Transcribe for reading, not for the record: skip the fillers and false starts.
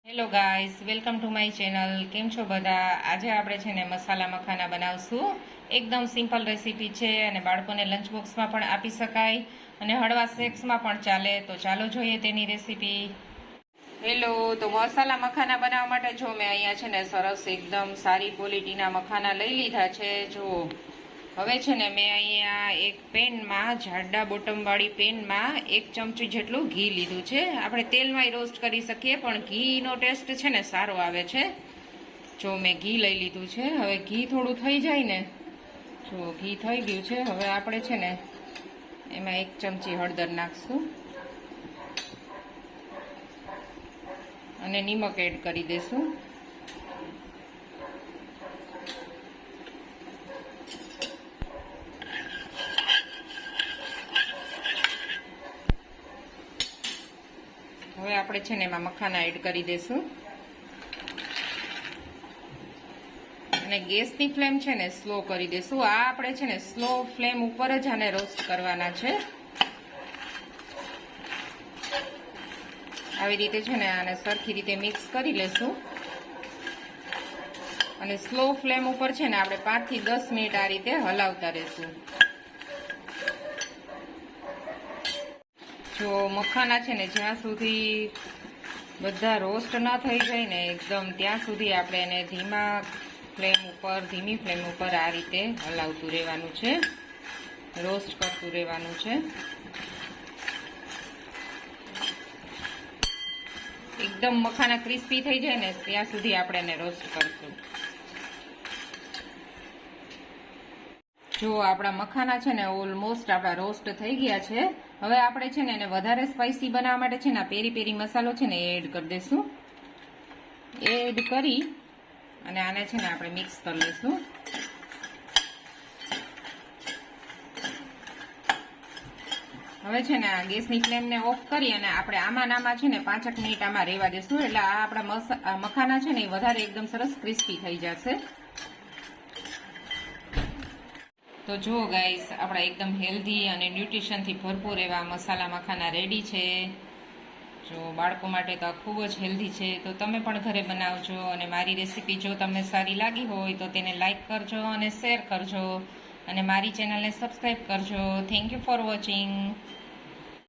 Hello guys, welcome to my channel. કેમ છો બધા? આજે આપણે છે ને મસાલા મખાના બનાવશું. એકદમ સિમ્પલ રેસીપી છે અને બાળકોને લંચ બોક્સમાં પણ આપી શકાય અને હળવા સ્નેક્સમાં પણ ચાલે. તો ચાલો જોઈએ તેની રેસીપી. હેલો, તો મસાલા મખાના બનાવવા માટે જો મેં અહીંયા છે ને સરસ એકદમ સારી ક્વોલિટીના મખાના લઈ લીધા છે. જો હવે છે ને મેં અહીંયા એક પેનમાં, જાડા બોટમવાળી પેનમાં 1 ચમચી જેટલું ઘી લીધું છે. આપણે તેલમાંય રોસ્ટ કરી શકીએ પણ ઘીનો ટેસ્ટ છે ને સારો આવે છે. જો મેં ઘી લઈ લીધું છે. હવે ઘી થોડું થઈ જાય ને, જો ઘી થઈ ગયું છે. હવે આપણે છે ને એમાં 1 ચમચી હળદર નાખશું અને નિમક એડ કરી દઈશું. હવે આપણે છે ને એમાં મખાના એડ કરી દઈશું અને ગેસની ફ્લેમ છે ને સ્લો કરી દઈશું. આ આપણે છે ને સ્લો ફ્લેમ ઉપર જ આને રોસ્ટ કરવાના છે. આવી રીતે છે ને આને સરખી રીતે મિક્સ કરી લેશું અને સ્લો ફ્લેમ ઉપર છે ને આપણે 5 થી 10 મિનિટ આ રીતે હલાવતા રહેશું. જો મખાના છે ને જ્યાં સુધી બધા રોસ્ટ ન થઈ જાય ને એકદમ, ત્યાં સુધી આપણે એને ધીમી ફ્લેમ ઉપર આ રીતે હલાવતું રહેવાનું છે, રોસ્ટ કરતું રહેવાનું છે. એકદમ મખાના ક્રિસ્પી થઈ જાય ને ત્યાં સુધી આપણે એને રોસ્ટ કરશું. જો આપણા મખાના છે ને ઓલમોસ્ટ આપણા રોસ્ટ થઈ ગયા છે. હવે આપણે છે ને એને વધારે સ્પાઇસી બનાવવા માટે છે ને પેરી પેરી મસાલો છે ને એડ કરી દઈશું. એડ કરી અને આને છે ને આપણે મિક્સ કરી લઈશું. હવે છે ને આ ગેસની ફ્લેમને ઓફ કરી અને આપણે આમાં છે ને 5 મિનિટ આમાં રહેવા દઈશું. એટલે આ આપણા મખાના છે ને એ વધારે એકદમ સરસ ક્રિસ્પી થઈ જશે. તો જુઓ ગાઈસ, આપણા એકદમ હેલ્ધી અને ન્યુટ્રિશનથી ભરપૂર એવા મસાલા મખાના રેડી છે. જો બાળકો માટે તો આ ખૂબ જ હેલ્ધી છે. તો તમે પણ ઘરે બનાવજો અને મારી રેસીપી જો તમને સારી લાગી હોય તો તેને લાઈક કરજો અને શેર કરજો અને મારી ચેનલને સબસ્ક્રાઈબ કરજો. Thank you for watching.